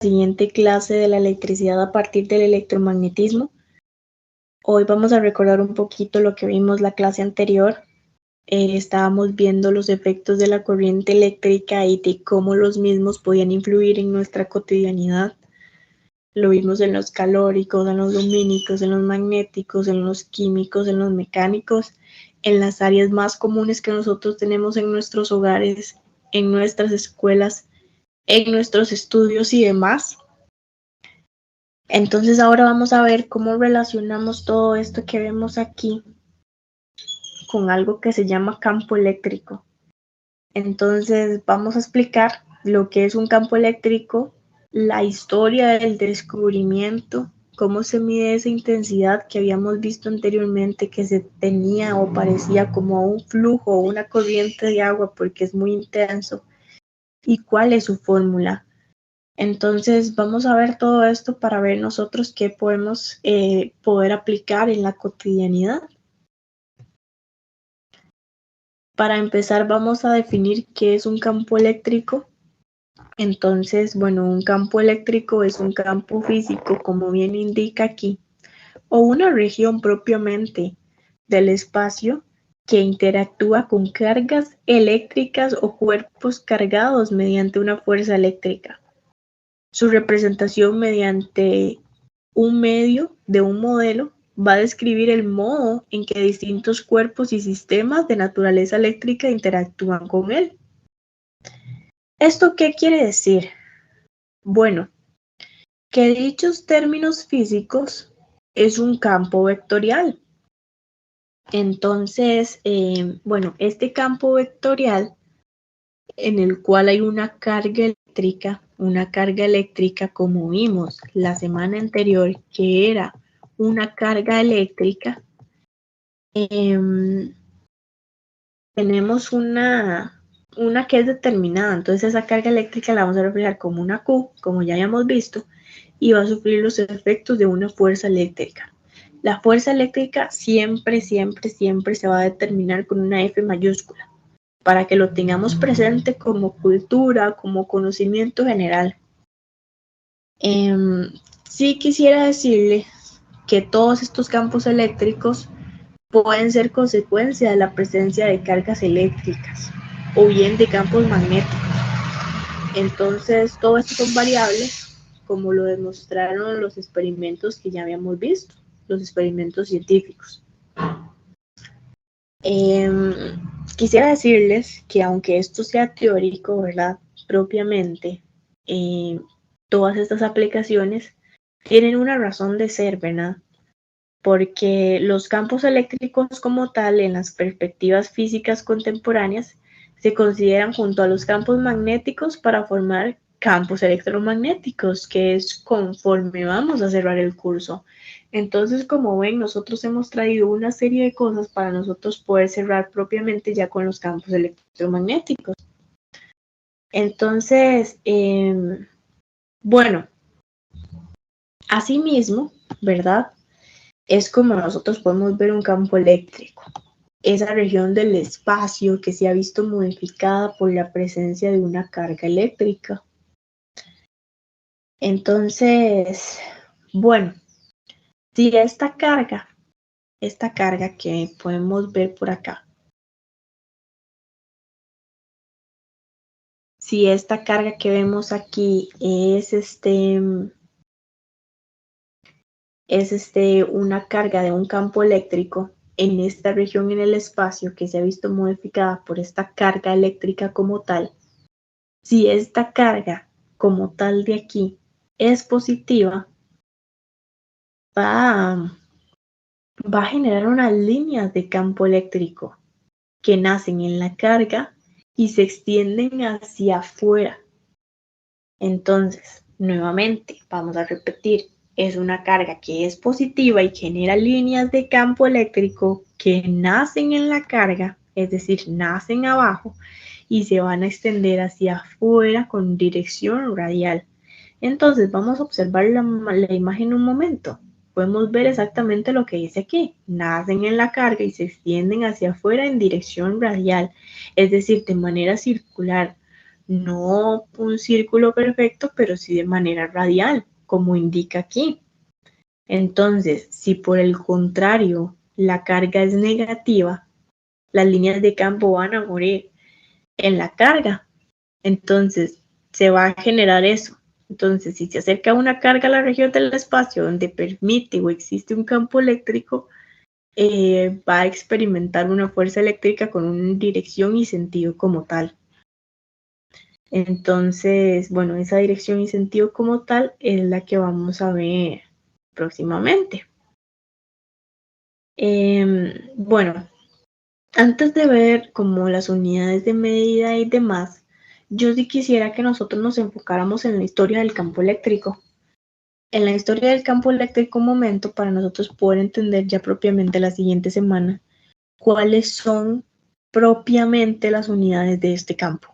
Siguiente clase de la electricidad a partir del electromagnetismo. Hoy vamos a recordar un poquito lo que vimos la clase anterior. Estábamos viendo los efectos de la corriente eléctrica y de cómo los mismos podían influir en nuestra cotidianidad. Lo vimos en los calóricos, en los lumínicos, en los magnéticos, en los químicos, en los mecánicos, en las áreas más comunes que nosotros tenemos en nuestros hogares, en nuestras escuelas, en nuestros estudios y demás. Entonces ahora vamos a ver cómo relacionamos todo esto que vemos aquí con algo que se llama campo eléctrico. Entonces vamos a explicar lo que es un campo eléctrico, la historia del descubrimiento, cómo se mide esa intensidad que habíamos visto anteriormente, que se tenía o parecía como un flujo o una corriente de agua porque es muy intenso, y cuál es su fórmula. Entonces vamos a ver todo esto para ver nosotros qué podemos poder aplicar en la cotidianidad. Para empezar vamos a definir qué es un campo eléctrico. Entonces, bueno, un campo eléctrico es un campo físico, como bien indica aquí, o una región propiamente del espacio que interactúa con cargas eléctricas o cuerpos cargados mediante una fuerza eléctrica. Su representación mediante un medio de un modelo va a describir el modo en que distintos cuerpos y sistemas de naturaleza eléctrica interactúan con él. ¿Esto qué quiere decir? Bueno, que dichos términos físicos es un campo vectorial. Entonces, bueno, este campo vectorial en el cual hay una carga eléctrica como vimos la semana anterior, que era una carga eléctrica, tenemos una que es determinada. Entonces esa carga eléctrica la vamos a reflejar como una Q, como ya habíamos visto, y va a sufrir los efectos de una fuerza eléctrica. La fuerza eléctrica siempre se va a determinar con una F mayúscula, para que lo tengamos presente como cultura, como conocimiento general. Sí quisiera decirle que todos estos campos eléctricos pueden ser consecuencia de la presencia de cargas eléctricas o bien de campos magnéticos. Entonces, todo esto son variables, como lo demostraron los experimentos que ya habíamos visto, los experimentos científicos. Quisiera decirles que aunque esto sea teórico, ¿verdad? Propiamente, todas estas aplicaciones tienen una razón de ser, ¿verdad? Porque los campos eléctricos como tal, en las perspectivas físicas contemporáneas, se consideran junto a los campos magnéticos para formar campos electromagnéticos, que es conforme vamos a cerrar el curso. Entonces, como ven, nosotros hemos traído una serie de cosas para nosotros poder cerrar propiamente ya con los campos electromagnéticos. Entonces, bueno, asimismo, ¿verdad? Es como nosotros podemos ver un campo eléctrico, esa región del espacio que se ha visto modificada por la presencia de una carga eléctrica. Entonces, bueno, si esta carga que podemos ver por acá, si esta carga que vemos aquí es una carga de un campo eléctrico en esta región en el espacio que se ha visto modificada por esta carga eléctrica como tal, si esta carga como tal de aquí es positiva, va a generar unas líneas de campo eléctrico que nacen en la carga y se extienden hacia afuera. Entonces, nuevamente, vamos a repetir, es una carga que es positiva y genera líneas de campo eléctrico que nacen en la carga, es decir, nacen abajo y se van a extender hacia afuera con dirección radial. Entonces, vamos a observar la imagen un momento. Podemos ver exactamente lo que dice aquí. Nacen en la carga y se extienden hacia afuera en dirección radial, es decir, de manera circular. no un círculo perfecto, pero sí de manera radial, como indica aquí. Entonces, si por el contrario la carga es negativa, las líneas de campo van a morir en la carga. Entonces, se va a generar eso. Entonces, si se acerca una carga a la región del espacio donde permite o existe un campo eléctrico, va a experimentar una fuerza eléctrica con una dirección y sentido como tal. Entonces, bueno, esa dirección y sentido como tal es la que vamos a ver próximamente. Bueno, antes de ver como las unidades de medida y demás, yo sí quisiera que nosotros nos enfocáramos en la historia del campo eléctrico. En la historia del campo eléctrico, un momento para nosotros poder entender ya propiamente la siguiente semana cuáles son propiamente las unidades de este campo.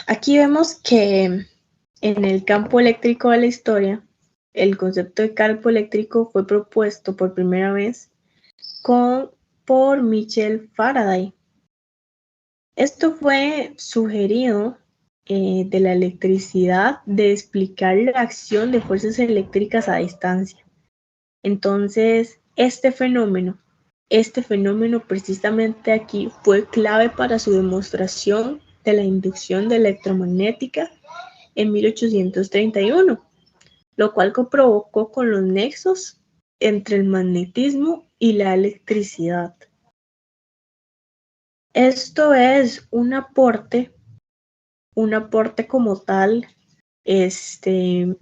Aquí vemos que en el campo eléctrico de la historia, el concepto de campo eléctrico fue propuesto por primera vez por Michael Faraday. Esto fue sugerido de la electricidad de explicar la acción de fuerzas eléctricas a distancia. Entonces, este fenómeno precisamente aquí fue clave para su demostración de la inducción electromagnética en 1831, lo cual provocó con los nexos entre el magnetismo y la electricidad. Esto es un aporte como tal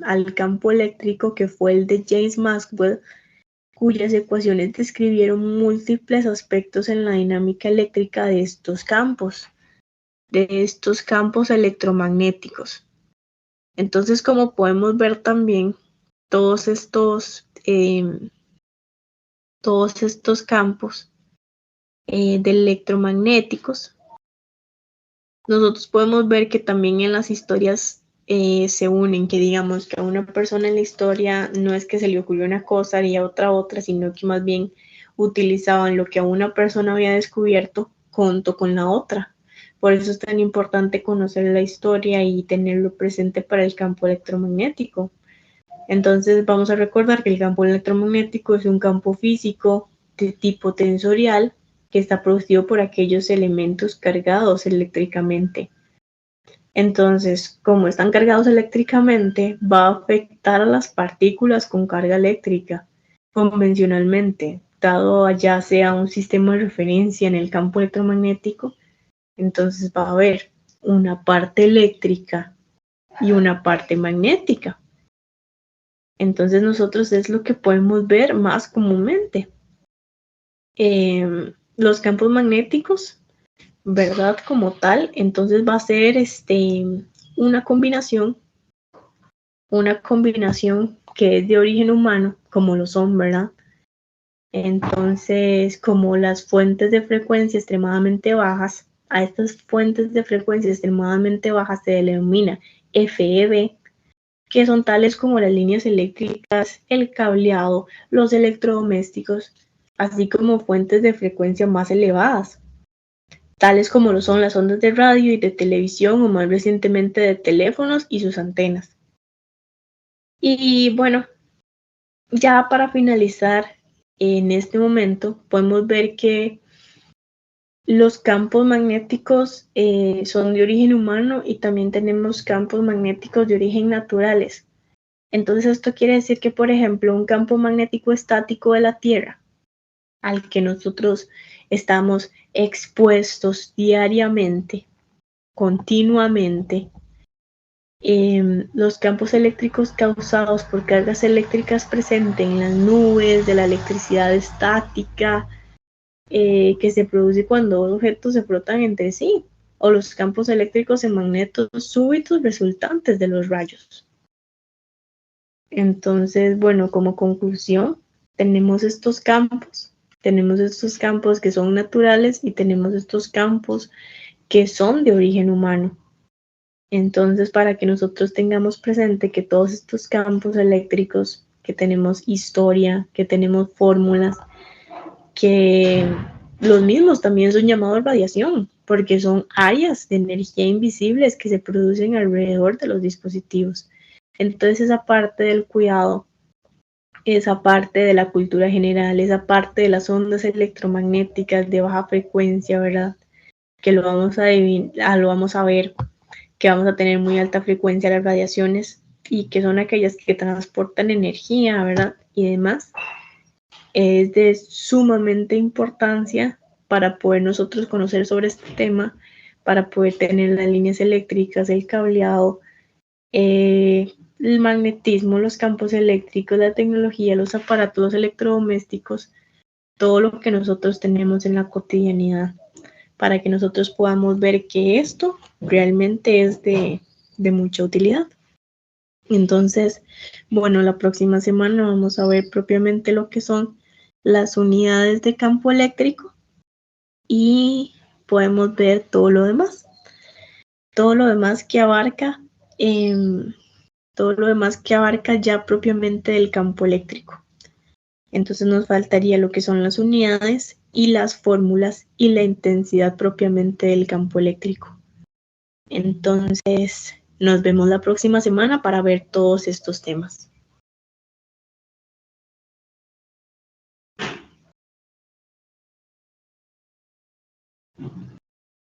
al campo eléctrico que fue el de James Maxwell, cuyas ecuaciones describieron múltiples aspectos en la dinámica eléctrica de estos campos electromagnéticos. Entonces, como podemos ver también, todos estos campos de electromagnéticos, nosotros podemos ver que también en las historias se unen, que digamos que a una persona en la historia no es que se le ocurrió una cosa, haría otra, sino que más bien utilizaban lo que a una persona había descubierto junto con la otra. Por eso es tan importante conocer la historia y tenerlo presente para el campo electromagnético. Entonces vamos a recordar que el campo electromagnético es un campo físico de tipo tensorial que está producido por aquellos elementos cargados eléctricamente. Entonces, como están cargados eléctricamente, va a afectar a las partículas con carga eléctrica. Convencionalmente, dado ya sea un sistema de referencia en el campo electromagnético, entonces va a haber una parte eléctrica y una parte magnética. Entonces nosotros es lo que podemos ver más comúnmente. Los campos magnéticos, ¿verdad? Como tal, entonces va a ser una combinación que es de origen humano, como lo son, ¿verdad? Entonces, como las fuentes de frecuencia extremadamente bajas, a estas fuentes de frecuencia extremadamente bajas se denomina FEB, que son tales como las líneas eléctricas, el cableado, los electrodomésticos, así como fuentes de frecuencia más elevadas, tales como lo son las ondas de radio y de televisión o más recientemente de teléfonos y sus antenas. Y bueno, ya para finalizar, en este momento podemos ver que los campos magnéticos son de origen humano y también tenemos campos magnéticos de origen naturales. Entonces esto quiere decir que, por ejemplo, un campo magnético estático de la Tierra, al que nosotros estamos expuestos diariamente, continuamente, los campos eléctricos causados por cargas eléctricas presentes en las nubes, de la electricidad estática, que se produce cuando dos objetos se frotan entre sí, o los campos eléctricos en magnetos súbitos resultantes de los rayos. Entonces, bueno, como conclusión, tenemos estos campos que son naturales y tenemos estos campos que son de origen humano. Entonces, para que nosotros tengamos presente que todos estos campos eléctricos, que tenemos historia, que tenemos fórmulas, que los mismos también son llamados radiación, porque son áreas de energía invisibles que se producen alrededor de los dispositivos. Entonces esa parte del cuidado, esa parte de la cultura general, esa parte de las ondas electromagnéticas de baja frecuencia, ¿verdad? Que lo vamos a ver, que vamos a tener muy alta frecuencia las radiaciones y que son aquellas que transportan energía, ¿verdad? Y demás, es de sumamente importancia para poder nosotros conocer sobre este tema, para poder tener las líneas eléctricas, el cableado, el magnetismo, los campos eléctricos, la tecnología, los aparatos, los electrodomésticos, todo lo que nosotros tenemos en la cotidianidad, para que nosotros podamos ver que esto realmente es de mucha utilidad. Entonces, bueno, la próxima semana vamos a ver propiamente lo que son las unidades de campo eléctrico y podemos ver todo lo demás que abarca, todo lo demás que abarca ya propiamente del campo eléctrico. Entonces nos faltaría lo que son las unidades y las fórmulas y la intensidad propiamente del campo eléctrico. Entonces, nos vemos la próxima semana para ver todos estos temas.